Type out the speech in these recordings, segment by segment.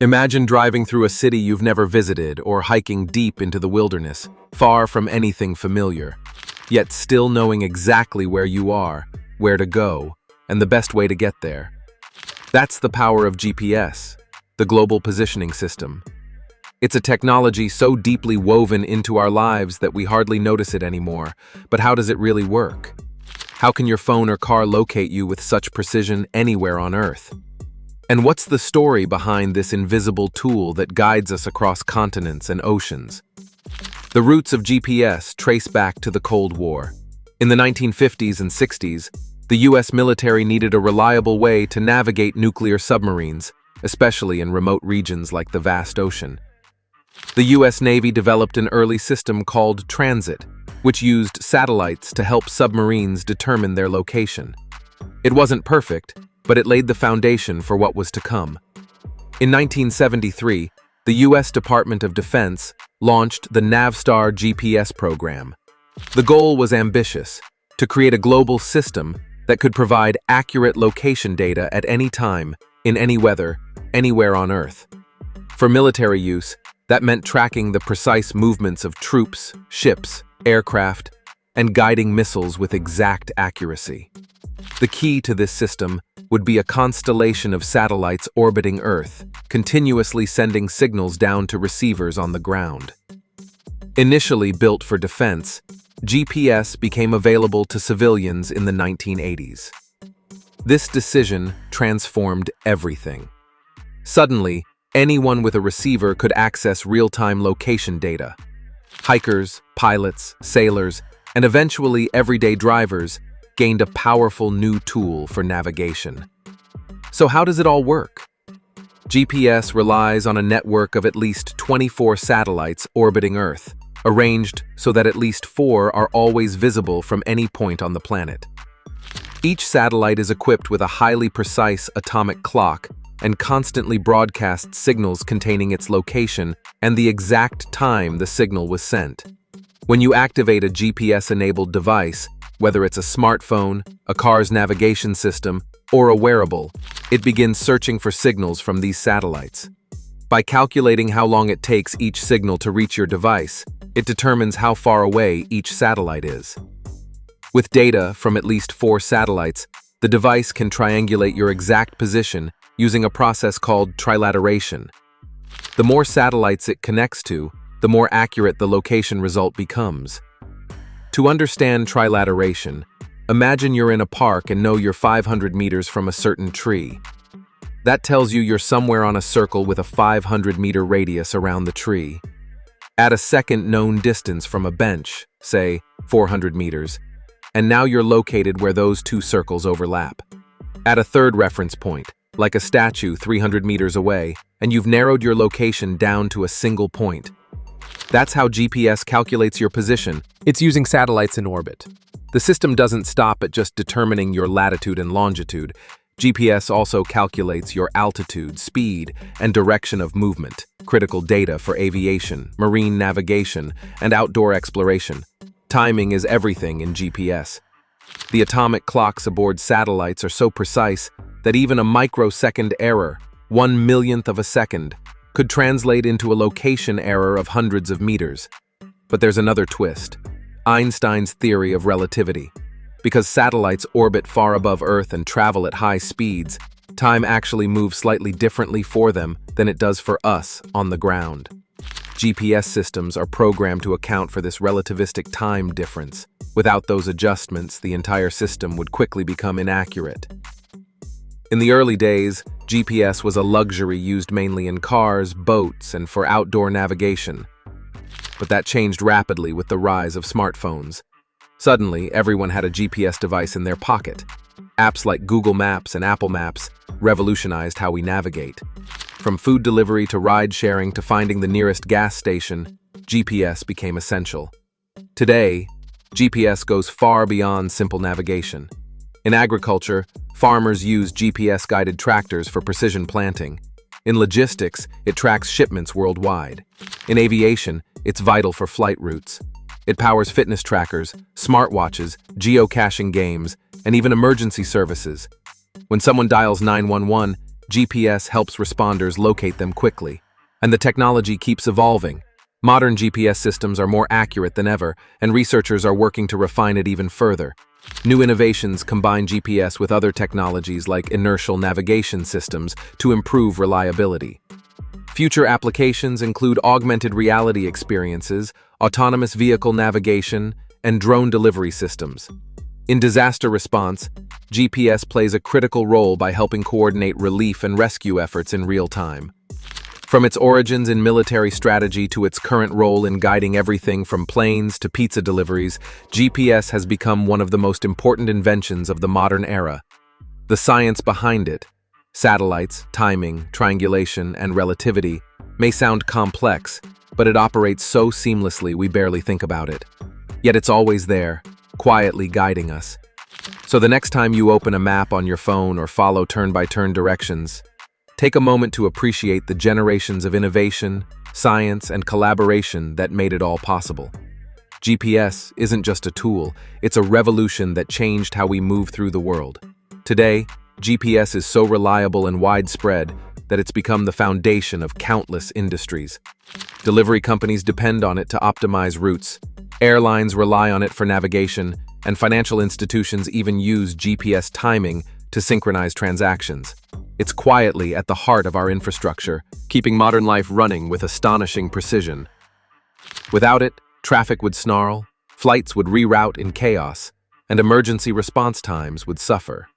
Imagine driving through a city you've never visited or hiking deep into the wilderness, far from anything familiar, yet still knowing exactly where you are, where to go, and the best way to get there. That's the power of GPS, the Global Positioning System. It's a technology so deeply woven into our lives that we hardly notice it anymore. But how does it really work? How can your phone or car locate you with such precision anywhere on Earth? And what's the story behind this invisible tool that guides us across continents and oceans? The roots of GPS trace back to the Cold War. In the 1950s and 60s, the US military needed a reliable way to navigate nuclear submarines, especially in remote regions like the vast ocean. The US Navy developed an early system called Transit, which used satellites to help submarines determine their location. It wasn't perfect, but it laid the foundation for what was to come. In 1973, the US Department of Defense launched the Navstar GPS program. The goal was ambitious: to create a global system that could provide accurate location data at any time, in any weather, anywhere on Earth. For military use, that meant tracking the precise movements of troops, ships, aircraft, and guiding missiles with exact accuracy. The key to this system would be a constellation of satellites orbiting Earth, continuously sending signals down to receivers on the ground. Initially built for defense, GPS became available to civilians in the 1980s. This decision transformed everything. Suddenly, anyone with a receiver could access real-time location data. Hikers, pilots, sailors, and eventually everyday drivers gained a powerful new tool for navigation. So how does it all work? GPS relies on a network of at least 24 satellites orbiting Earth, arranged so that at least 4 are always visible from any point on the planet. Each satellite is equipped with a highly precise atomic clock and constantly broadcasts signals containing its location and the exact time the signal was sent. When you activate a GPS-enabled device, whether it's a smartphone, a car's navigation system, or a wearable, it begins searching for signals from these satellites. By calculating how long it takes each signal to reach your device, it determines how far away each satellite is. With data from at least 4 satellites, the device can triangulate your exact position using a process called trilateration. The more satellites it connects to, the more accurate the location result becomes. To understand trilateration, imagine you're in a park and know you're 500 meters from a certain tree. That tells you you're somewhere on a circle with a 500-meter radius around the tree. Add a second known distance from a bench, say 400 meters, and now you're located where those 2 circles overlap. Add a third reference point, like a statue 300 meters away, and you've narrowed your location down to a single point. That's how GPS calculates your position. It's using satellites in orbit. The system doesn't stop at just determining your latitude and longitude. GPS also calculates your altitude, speed, and direction of movement, critical data for aviation, marine navigation, and outdoor exploration. Timing is everything in GPS. The atomic clocks aboard satellites are so precise that even a microsecond error, 1/1,000,000th of a second, could translate into a location error of hundreds of meters. But there's another twist: Einstein's theory of relativity. Because satellites orbit far above Earth and travel at high speeds, time actually moves slightly differently for them than it does for us on the ground. GPS systems are programmed to account for this relativistic time difference. Without those adjustments, the entire system would quickly become inaccurate. In the early days, GPS was a luxury used mainly in cars, boats, and for outdoor navigation. But that changed rapidly with the rise of smartphones. Suddenly, everyone had a GPS device in their pocket. Apps like Google Maps and Apple Maps revolutionized how we navigate. From food delivery to ride-sharing to finding the nearest gas station, GPS became essential. Today, GPS goes far beyond simple navigation. In agriculture, farmers use GPS-guided tractors for precision planting. In logistics, it tracks shipments worldwide. In aviation, it's vital for flight routes. It powers fitness trackers, smartwatches, geocaching games, and even emergency services. When someone dials 911, GPS helps responders locate them quickly. And the technology keeps evolving. Modern GPS systems are more accurate than ever, and researchers are working to refine it even further. New innovations combine GPS with other technologies like inertial navigation systems to improve reliability. Future applications include augmented reality experiences, autonomous vehicle navigation, and drone delivery systems. In disaster response, GPS plays a critical role by helping coordinate relief and rescue efforts in real time. From its origins in military strategy to its current role in guiding everything from planes to pizza deliveries, GPS has become one of the most important inventions of the modern era. The science behind it, satellites, timing, triangulation, and relativity, may sound complex, but it operates so seamlessly we barely think about it. Yet it's always there, quietly guiding us. So the next time you open a map on your phone or follow turn-by-turn directions, take a moment to appreciate the generations of innovation, science, and collaboration that made it all possible. GPS isn't just a tool, it's a revolution that changed how we move through the world. Today, GPS is so reliable and widespread that it's become the foundation of countless industries. Delivery companies depend on it to optimize routes, airlines rely on it for navigation, and financial institutions even use GPS timing to synchronize transactions. It's quietly at the heart of our infrastructure, keeping modern life running with astonishing precision. Without it, traffic would snarl, flights would reroute in chaos, and emergency response times would suffer.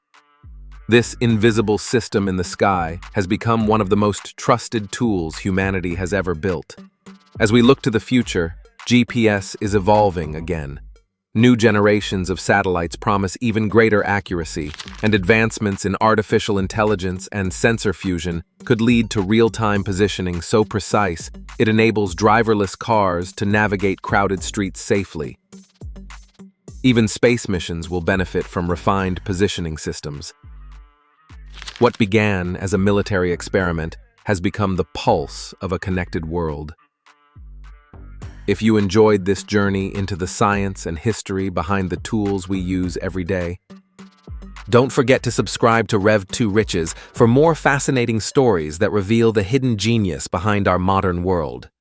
This invisible system in the sky has become one of the most trusted tools humanity has ever built. As we look to the future, GPS is evolving again. New generations of satellites promise even greater accuracy, and advancements in artificial intelligence and sensor fusion could lead to real-time positioning so precise it enables driverless cars to navigate crowded streets safely. Even space missions will benefit from refined positioning systems. What began as a military experiment has become the pulse of a connected world. If you enjoyed this journey into the science and history behind the tools we use every day, don't forget to subscribe to Rev2 Riches for more fascinating stories that reveal the hidden genius behind our modern world.